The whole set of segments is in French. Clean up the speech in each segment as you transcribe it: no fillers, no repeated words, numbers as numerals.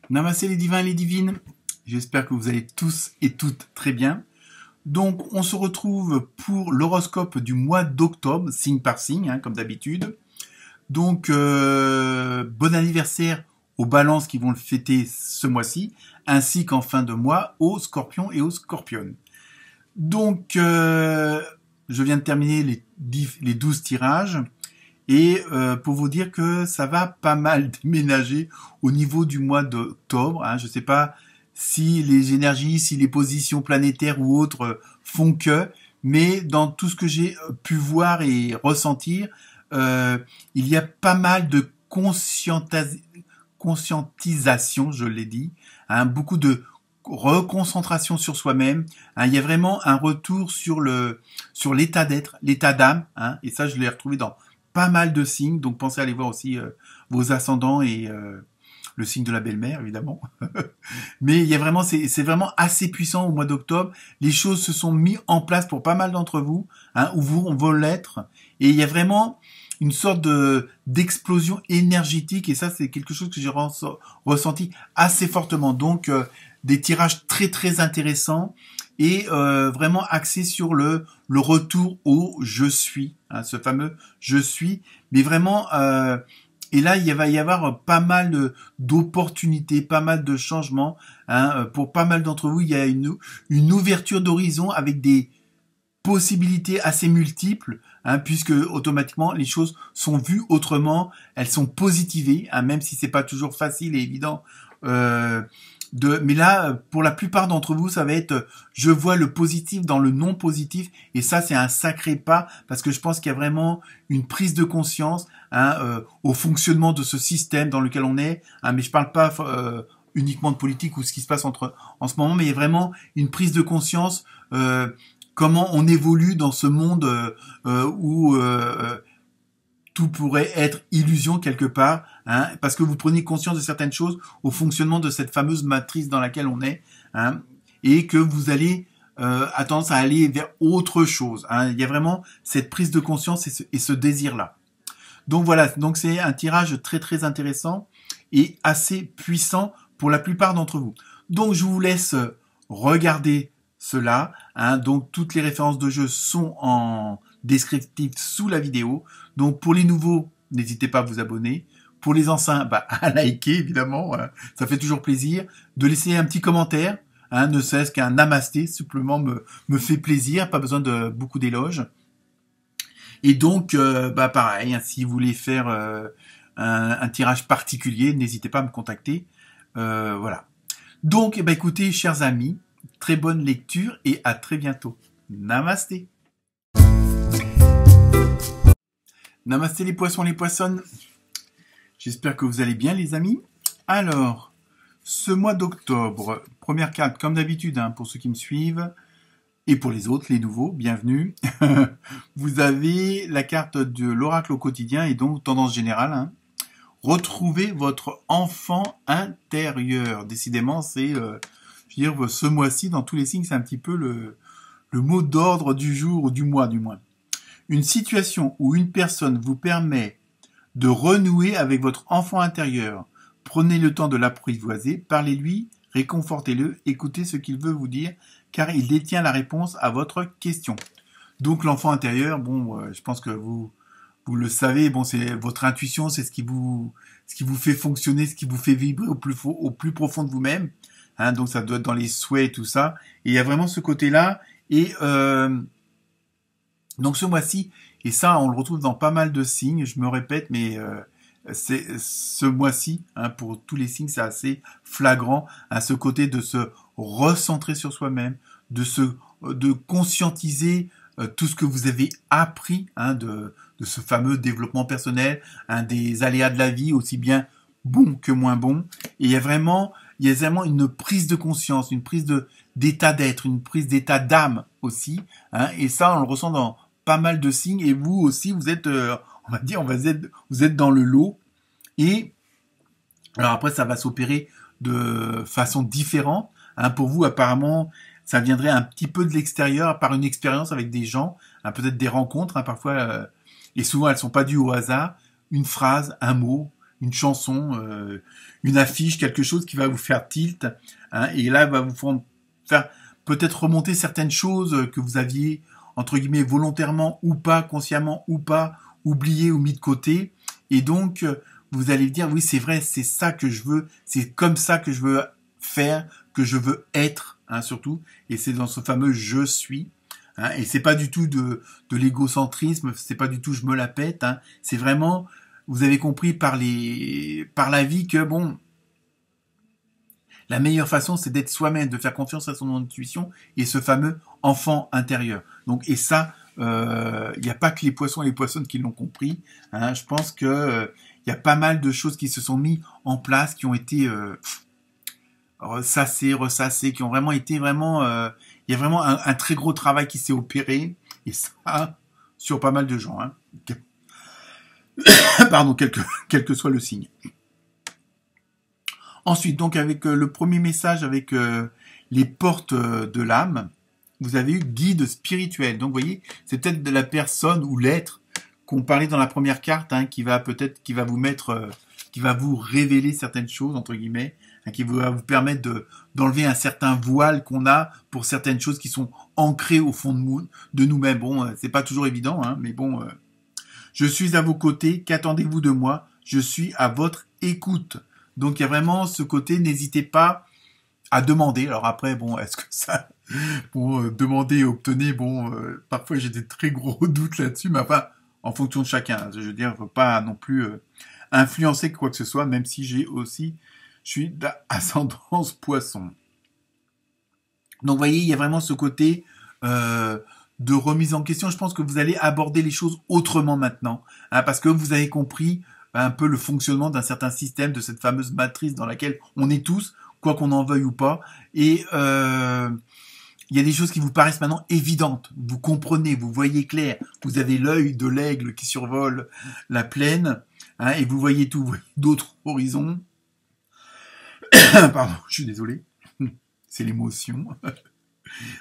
Namaste les divins et les divines, j'espère que vous allez tous et toutes très bien. Donc on se retrouve pour l'horoscope du mois d'octobre, signe par signe, comme d'habitude. Donc bon anniversaire aux balances qui vont le fêter ce mois-ci, ainsi qu'en fin de mois aux scorpions et aux scorpionnes. Donc je viens de terminer les 12 tirages. Et pour vous dire que ça va pas mal déménager au niveau du mois d'octobre. Je ne sais pas si les énergies, si les positions planétaires ou autres font que, mais dans tout ce que j'ai pu voir et ressentir, il y a pas mal de conscientisation, je l'ai dit, beaucoup de reconcentration sur soi-même. Il y a vraiment un retour sur l'état d'être, l'état d'âme, et ça je l'ai retrouvé dans pas mal de signes, donc pensez à aller voir aussi vos ascendants et le signe de la belle-mère, évidemment. Mais il y a vraiment, c'est vraiment assez puissant au mois d'octobre. Les choses se sont mises en place pour pas mal d'entre vous, ou vous, on veut l'être. Et il y a vraiment une sorte d'explosion énergétique, et ça, c'est quelque chose que j'ai ressenti assez fortement. Donc, des tirages très très intéressants et vraiment axé sur le retour au je suis, ce fameux je suis, mais vraiment et là il va y avoir pas mal d'opportunités, pas mal de changements, pour pas mal d'entre vous. Il y a une ouverture d'horizon avec des possibilités assez multiples, puisque automatiquement les choses sont vues autrement, elles sont positivées, même si c'est pas toujours facile et évident. Mais là, pour la plupart d'entre vous, ça va être je vois le positif dans le non positif, et ça c'est un sacré pas, parce que je pense qu'il y a vraiment une prise de conscience au fonctionnement de ce système dans lequel on est, mais je parle pas uniquement de politique ou ce qui se passe en ce moment, mais il y a vraiment une prise de conscience, comment on évolue dans ce monde où tout pourrait être illusion quelque part, parce que vous prenez conscience de certaines choses au fonctionnement de cette fameuse matrice dans laquelle on est, et que vous allez à tendance à aller vers autre chose. Il y a vraiment cette prise de conscience et ce désir-là. Donc voilà, donc c'est un tirage très très intéressant et assez puissant pour la plupart d'entre vous. Donc je vous laisse regarder cela. Donc toutes les références de jeu sont en descriptif sous la vidéo. Donc pour les nouveaux, n'hésitez pas à vous abonner. Pour les anciens, à liker évidemment. Ça fait toujours plaisir. De laisser un petit commentaire. Ne serait-ce qu'un namasté, simplement me fait plaisir. Pas besoin de beaucoup d'éloges. Et donc, pareil, si vous voulez faire un tirage particulier, n'hésitez pas à me contacter. Voilà. Donc, écoutez, chers amis, très bonne lecture et à très bientôt. Namasté. Namasté les poissons, les poissonnes. J'espère que vous allez bien les amis. Alors, ce mois d'octobre, première carte comme d'habitude pour ceux qui me suivent et pour les autres, les nouveaux, bienvenue. Vous avez la carte de l'oracle au quotidien et donc tendance générale. Retrouvez votre enfant intérieur. Décidément, c'est, je veux dire, ce mois-ci, dans tous les signes, c'est un petit peu le mot d'ordre du jour ou du mois du moins. Une situation où une personne vous permet de renouer avec votre enfant intérieur. Prenez le temps de l'apprivoiser, parlez-lui, réconfortez-le, écoutez ce qu'il veut vous dire, car il détient la réponse à votre question. Donc l'enfant intérieur, je pense que vous le savez, c'est votre intuition, c'est ce qui vous fait fonctionner, ce qui vous fait vibrer au plus profond de vous-même. Donc ça doit être dans les souhaits et tout ça. Et il y a vraiment ce côté-là. Et donc ce mois-ci, et ça on le retrouve dans pas mal de signes, je me répète, mais c'est ce mois-ci, pour tous les signes, c'est assez flagrant, ce côté de se recentrer sur soi-même, de conscientiser tout ce que vous avez appris de ce fameux développement personnel, des aléas de la vie, aussi bien bons que moins bons. Et il y a vraiment une prise de conscience, une prise d'état d'être, une prise d'état d'âme aussi. Et ça, on le ressent dans pas mal de signes. Et vous aussi, vous êtes, vous êtes dans le lot. Et alors après, ça va s'opérer de façon différente. Pour vous, apparemment, ça viendrait un petit peu de l'extérieur, par une expérience avec des gens, peut-être des rencontres, parfois, et souvent elles sont pas dues au hasard. Une phrase, un mot, une chanson, une affiche, quelque chose qui va vous faire tilt, hein, et là va vous faire peut-être remonter certaines choses que vous aviez entre guillemets volontairement ou pas, consciemment ou pas, oublié ou mis de côté, et donc vous allez dire oui c'est vrai, c'est ça que je veux, c'est comme ça que je veux faire, que je veux être, hein, surtout, et c'est dans ce fameux je suis. Hein, et c'est pas du tout de l'égocentrisme, c'est pas du tout je me la pète, hein, c'est vraiment, vous avez compris par la vie que bon, la meilleure façon c'est d'être soi-même, de faire confiance à son intuition et ce fameux enfant intérieur. Donc et ça, il n'y a pas que les poissons et les poissonnes qui l'ont compris. Hein, je pense que il y a pas mal de choses qui se sont mis en place, qui ont été ressassées, qui ont vraiment été vraiment. Il y a vraiment un très gros travail qui s'est opéré, et ça, sur pas mal de gens. Hein. Pardon, quel que soit le signe. Ensuite, donc avec le premier message, avec les portes de l'âme, vous avez eu guide spirituel. Donc, vous voyez, c'est peut-être de la personne ou l'être qu'on parlait dans la première carte, hein, qui va vous mettre, qui va vous révéler certaines choses, entre guillemets, qui va vous permettre d'enlever un certain voile qu'on a pour certaines choses qui sont ancrées au fond de nous-mêmes. Bon, c'est pas toujours évident, hein, mais bon, je suis à vos côtés, qu'attendez-vous de moi? Je suis à votre écoute. Donc il y a vraiment ce côté, n'hésitez pas à demander. Alors après, bon, est-ce que ça, bon, demander et obtenir, bon, parfois j'ai des très gros doutes là-dessus, mais enfin, en fonction de chacun. Je veux dire, faut pas non plus influencer quoi que ce soit, même si je suis d'ascendance poisson. Donc, vous voyez, il y a vraiment ce côté de remise en question. Je pense que vous allez aborder les choses autrement maintenant, hein, parce que vous avez compris un peu le fonctionnement d'un certain système, de cette fameuse matrice dans laquelle on est tous, quoi qu'on en veuille ou pas. Et il y a des choses qui vous paraissent maintenant évidentes. Vous comprenez, vous voyez clair. Vous avez l'œil de l'aigle qui survole la plaine, hein, et vous voyez tout, vous voyez d'autres horizons. Pardon, je suis désolé. C'est l'émotion.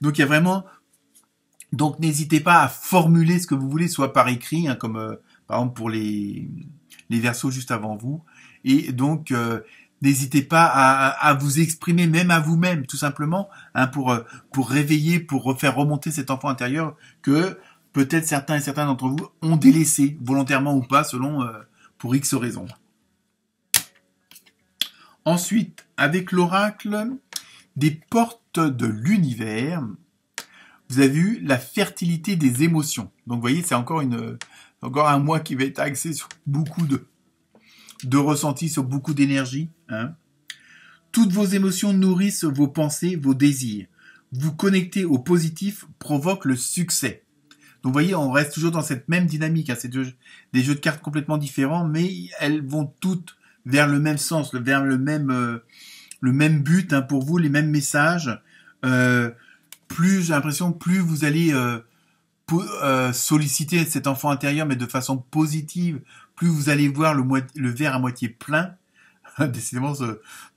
Donc il y a vraiment... Donc n'hésitez pas à formuler ce que vous voulez, soit par écrit, hein, comme par exemple pour les versos juste avant vous. Et donc n'hésitez pas à vous exprimer même à vous-même, tout simplement, hein, pour réveiller, pour faire remonter cet enfant intérieur que peut-être certains et certains d'entre vous ont délaissé, volontairement ou pas, selon pour X raisons. Ensuite, avec l'oracle des portes de l'univers, vous avez eu la fertilité des émotions. Donc, vous voyez, c'est encore un mois qui va être axé sur beaucoup de ressentis, sur beaucoup d'énergie. Hein. Toutes vos émotions nourrissent vos pensées, vos désirs. Vous connecter au positif provoque le succès. Donc, vous voyez, on reste toujours dans cette même dynamique. Hein. C'est des jeux de cartes complètement différents, mais elles vont toutes vers le même sens, vers le même but, hein, pour vous, les mêmes messages. Plus j'ai l'impression, plus vous allez solliciter cet enfant intérieur, mais de façon positive, plus vous allez voir le verre à moitié plein. Décidément,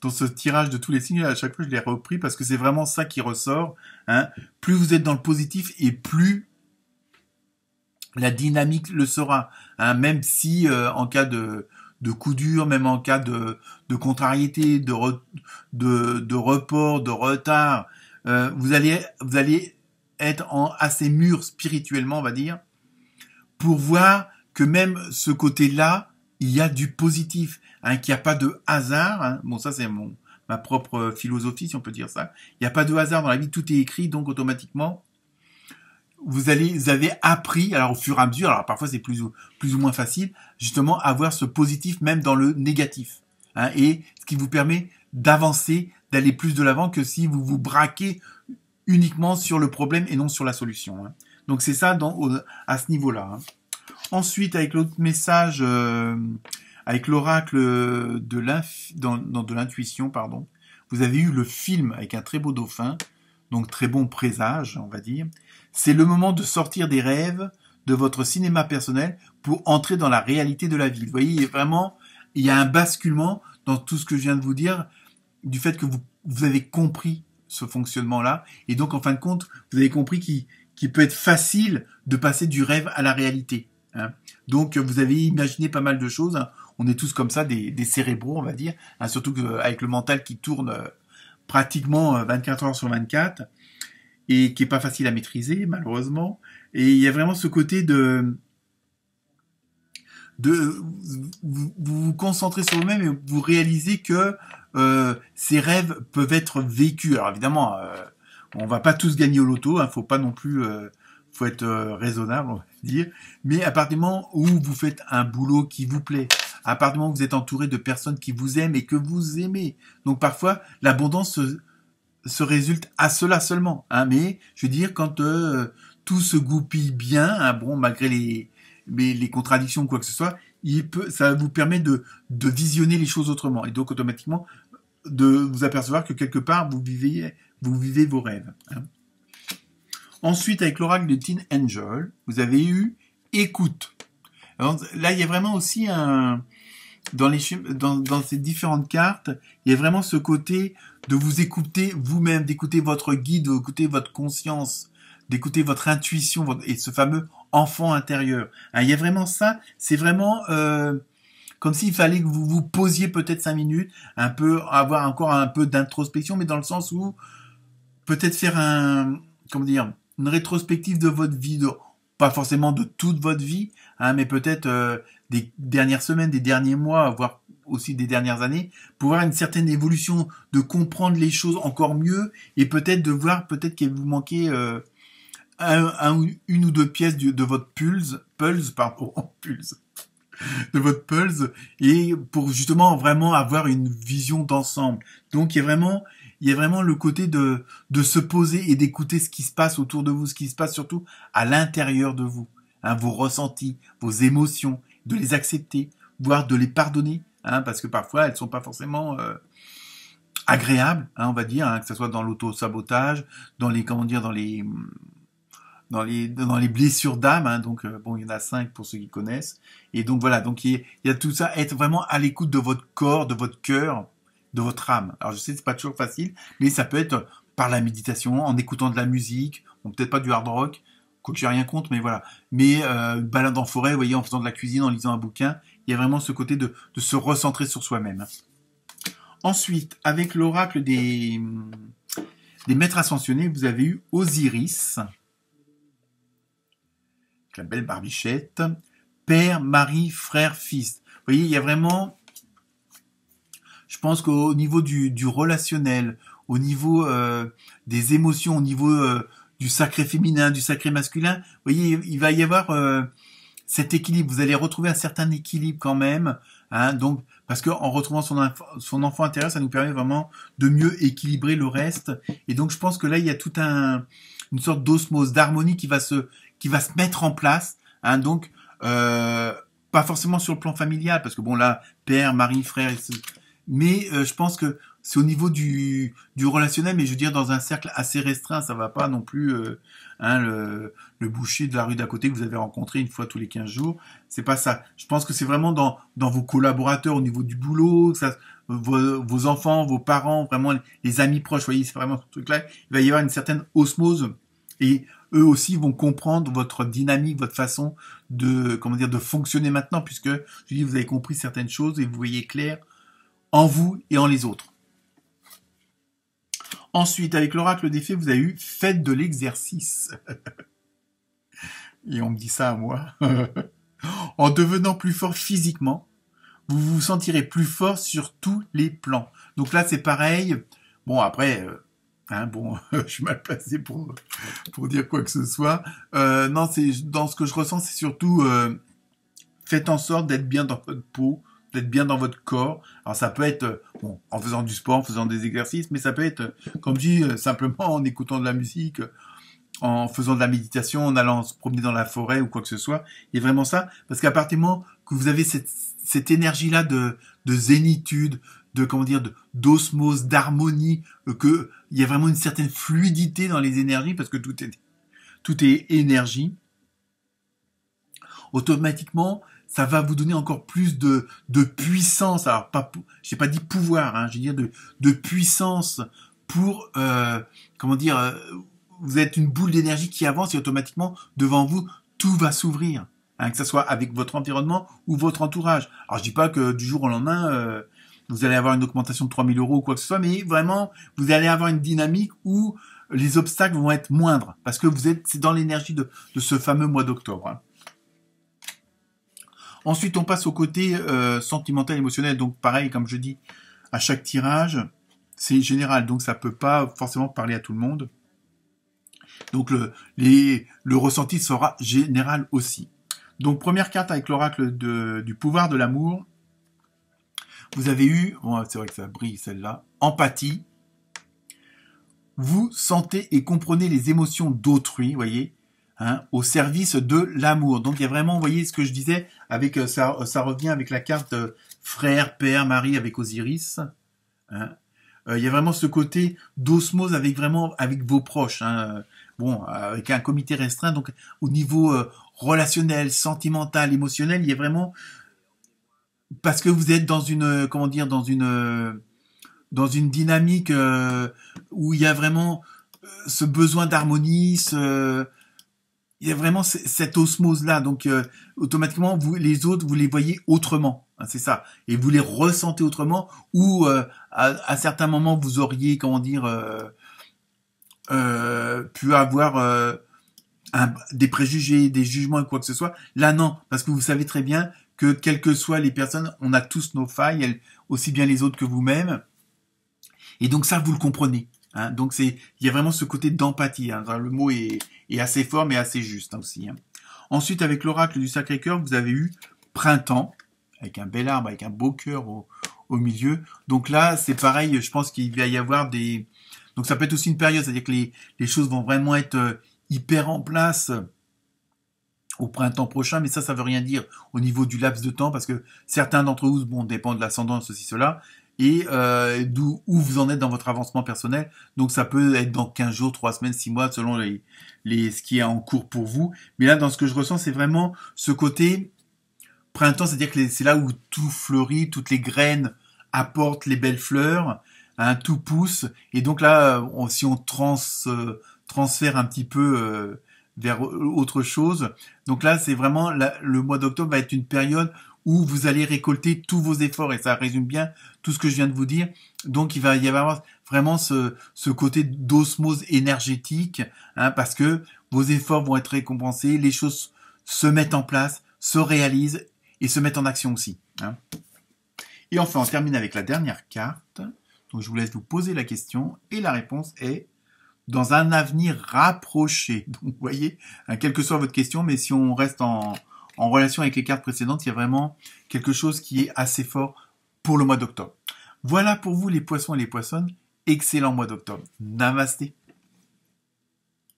dans ce tirage de tous les signes, à chaque fois, je l'ai repris parce que c'est vraiment ça qui ressort. Hein. Plus vous êtes dans le positif et plus la dynamique le sera. Hein. Même si, en cas de coup dur, même en cas de contrariété, de report, de retard, vous allez être assez mûr spirituellement, on va dire, pour voir que même ce côté-là, il y a du positif, hein, qu'il n'y a pas de hasard. Hein. Bon, ça c'est ma propre philosophie, si on peut dire ça. Il n'y a pas de hasard dans la vie, tout est écrit, donc automatiquement, vous avez appris, alors au fur et à mesure, alors parfois c'est plus ou moins facile, justement, à voir ce positif même dans le négatif. Hein, et ce qui vous permet d'avancer, d'aller plus de l'avant que si vous vous braquez uniquement sur le problème et non sur la solution. Hein. Donc c'est ça à ce niveau-là. Hein. Ensuite, avec l'autre message, avec l'oracle de l'intuition, pardon, vous avez eu le film avec un très beau dauphin, donc très bon présage, on va dire. C'est le moment de sortir des rêves de votre cinéma personnel pour entrer dans la réalité de la vie. Vous voyez, vraiment, il y a un basculement dans tout ce que je viens de vous dire, du fait que vous avez compris ce fonctionnement-là. Et donc, en fin de compte, vous avez compris qu'il peut être facile de passer du rêve à la réalité. Hein. Donc, vous avez imaginé pas mal de choses. Hein. on est tous comme ça, des cérébraux, on va dire, hein, surtout avec le mental qui tourne pratiquement 24 heures sur 24 et qui est pas facile à maîtriser, malheureusement. Et il y a vraiment ce côté de vous vous concentrez sur vous-même et vous réalisez que ces rêves peuvent être vécus. Alors évidemment, on va pas tous gagner au loto, hein, faut pas non plus, faut être raisonnable, on va dire. Mais à partir du moment où vous faites un boulot qui vous plaît, à partir du moment où vous êtes entouré de personnes qui vous aiment et que vous aimez, donc parfois l'abondance se résulte à cela seulement. Hein, mais je veux dire quand tout se goupille bien, hein, bon malgré les contradictions ou quoi que ce soit, ça vous permet de visionner les choses autrement et donc automatiquement de vous apercevoir que quelque part vous vivez vos rêves. Hein. Ensuite, avec l'oracle de Teen Angel, vous avez eu écoute. Alors, là, il y a vraiment aussi dans ces différentes cartes, il y a vraiment ce côté de vous écouter vous-même, d'écouter votre guide, d'écouter votre conscience, d'écouter votre intuition et ce fameux enfant intérieur. Hein, il y a vraiment ça, c'est vraiment comme s'il fallait que vous vous posiez peut-être 5 minutes, avoir encore un peu d'introspection, mais dans le sens où peut-être faire une rétrospective de votre vie, pas forcément de toute votre vie, hein, mais peut-être des dernières semaines, des derniers mois, voire aussi des dernières années, pour voir une certaine évolution, de comprendre les choses encore mieux, et peut-être de voir peut-être qu'il vous manquait une ou deux pièces de votre pulse, de votre pulse, et pour justement vraiment avoir une vision d'ensemble. Donc il y a vraiment le côté de se poser et d'écouter ce qui se passe autour de vous, ce qui se passe surtout à l'intérieur de vous, hein, vos ressentis, vos émotions, de les accepter, voire de les pardonner, hein, parce que parfois elles sont pas forcément agréables, hein, on va dire, hein, que ce soit dans l'auto-sabotage, dans les blessures d'âme, hein, donc bon, il y en a 5 pour ceux qui connaissent, et donc voilà, donc il y a tout ça, être vraiment à l'écoute de votre corps, de votre cœur, de votre âme. Alors je sais, c'est pas toujours facile, mais ça peut être par la méditation, en écoutant de la musique, bon, peut-être pas du hard rock, quoique j'ai rien contre, mais voilà. Mais une balade en forêt, vous voyez, en faisant de la cuisine, en lisant un bouquin, il y a vraiment ce côté de se recentrer sur soi-même. Ensuite, avec l'oracle des maîtres ascensionnés, vous avez eu Osiris, la belle barbichette, père, mari, frère, fils. Vous voyez, il y a vraiment, je pense qu'au niveau du relationnel, au niveau des émotions, au niveau du sacré féminin, du sacré masculin, vous voyez, il va y avoir cet équilibre. Vous allez retrouver un certain équilibre quand même, hein, donc parce qu'en retrouvant son enfant intérieur, ça nous permet vraiment de mieux équilibrer le reste. Et donc je pense que là, il y a toute une sorte d'osmose, d'harmonie qui va se mettre en place, hein, donc pas forcément sur le plan familial, parce que bon là, père, mari, frère, mais je pense que c'est au niveau du relationnel, mais je veux dire dans un cercle assez restreint, ça va pas non plus le boucher de la rue d'à côté que vous avez rencontré une fois tous les 15 jours, c'est pas ça. Je pense que c'est vraiment dans vos collaborateurs au niveau du boulot, vos enfants, vos parents, vraiment les amis proches, vous voyez, c'est vraiment ce truc-là, il va y avoir une certaine osmose, et eux aussi vont comprendre votre dynamique, votre façon de fonctionner maintenant, puisque je dis vous avez compris certaines choses et vous voyez clair en vous et en les autres. Ensuite, avec l'oracle des fées, vous avez eu faites de l'exercice. Et on me dit ça à moi. En devenant plus fort physiquement, vous vous sentirez plus fort sur tous les plans. Donc là, c'est pareil. Bon, après, je suis mal placé pour dire quoi que ce soit. Non, dans ce que je ressens, c'est surtout faites en sorte d'être bien dans votre peau, d'être bien dans votre corps. Alors ça peut être en faisant du sport, en faisant des exercices, mais ça peut être, comme je dis, simplement en écoutant de la musique, en faisant de la méditation, en allant se promener dans la forêt ou quoi que ce soit. Il y a vraiment ça, parce qu'à partir du moment que vous avez cette énergie-là de zénitude, d'osmose, d'harmonie, que il y a vraiment une certaine fluidité dans les énergies, parce que tout est énergie, automatiquement, ça va vous donner encore plus de puissance. Alors, j'ai pas dit pouvoir, hein, je veux dire de puissance pour, vous êtes une boule d'énergie qui avance et automatiquement, devant vous, tout va s'ouvrir. que ce soit avec votre environnement ou votre entourage. Alors je dis pas que du jour au lendemain, vous allez avoir une augmentation de 3000 euros ou quoi que ce soit, mais vraiment, vous allez avoir une dynamique où les obstacles vont être moindres, parce que c'est dans l'énergie de ce fameux mois d'octobre. Hein. Ensuite, on passe au côté sentimental, émotionnel. Donc pareil, comme je dis, à chaque tirage, c'est général, donc ça peut pas forcément parler à tout le monde. Donc le ressenti sera général aussi. Donc première carte avec l'oracle du pouvoir de l'amour. Vous avez eu, bon, c'est vrai que ça brille celle-là, empathie. Vous sentez et comprenez les émotions d'autrui, voyez, hein, au service de l'amour. Donc il y a vraiment, vous voyez ce que je disais, avec ça revient avec la carte frère, père, mari avec Osiris. Hein. Il y a vraiment ce côté d'osmose avec vos proches. Hein. Bon, avec un comité restreint, donc au niveau relationnel, sentimental, émotionnel, il y a vraiment parce que vous êtes dans une dans une dynamique où il y a vraiment ce besoin d'harmonie, il y a vraiment cette osmose là, donc automatiquement les autres vous les voyez autrement, hein, c'est ça, et vous les ressentez autrement, ou à certains moments vous auriez pu avoir des préjugés, des jugements et quoi que ce soit. Là non, parce que vous savez très bien que quelles que soient les personnes, on a tous nos failles, aussi bien les autres que vous-même. Et donc ça, vous le comprenez. Hein. Donc il y a vraiment ce côté d'empathie. Hein. Le mot est assez fort, mais assez juste hein, aussi. Hein. Ensuite, avec l'oracle du Sacré-Cœur, vous avez eu printemps, avec un bel arbre, avec un beau cœur au milieu. Donc là, c'est pareil, je pense qu'il va y avoir des... Donc ça peut être aussi une période, c'est-à-dire que les choses vont vraiment être hyper en place au printemps prochain, mais ça veut rien dire au niveau du laps de temps, parce que certains d'entre vous, bon, dépendent de l'ascendant, ceci, cela, et où vous en êtes dans votre avancement personnel. Donc ça peut être dans 15 jours, 3 semaines, 6 mois, selon ce qui est en cours pour vous. Mais là, dans ce que je ressens, c'est vraiment ce côté printemps, c'est-à-dire que c'est là où tout fleurit, toutes les graines apportent les belles fleurs, hein, tout pousse, et donc là, si on transfère un petit peu vers autre chose. Donc là, c'est vraiment le mois d'octobre va être une période où vous allez récolter tous vos efforts, et ça résume bien tout ce que je viens de vous dire. Donc il va y avoir vraiment ce côté d'osmose énergétique, hein, parce que vos efforts vont être récompensés, les choses se mettent en place, se réalisent et se mettent en action aussi. Hein. Et enfin, on termine avec la dernière carte. Donc je vous laisse vous poser la question, et la réponse est dans un avenir rapproché. Donc vous voyez, hein, quelle que soit votre question, mais si on reste en relation avec les cartes précédentes, il y a vraiment quelque chose qui est assez fort pour le mois d'octobre. Voilà pour vous les poissons et les poissonnes. Excellent mois d'octobre. Namasté.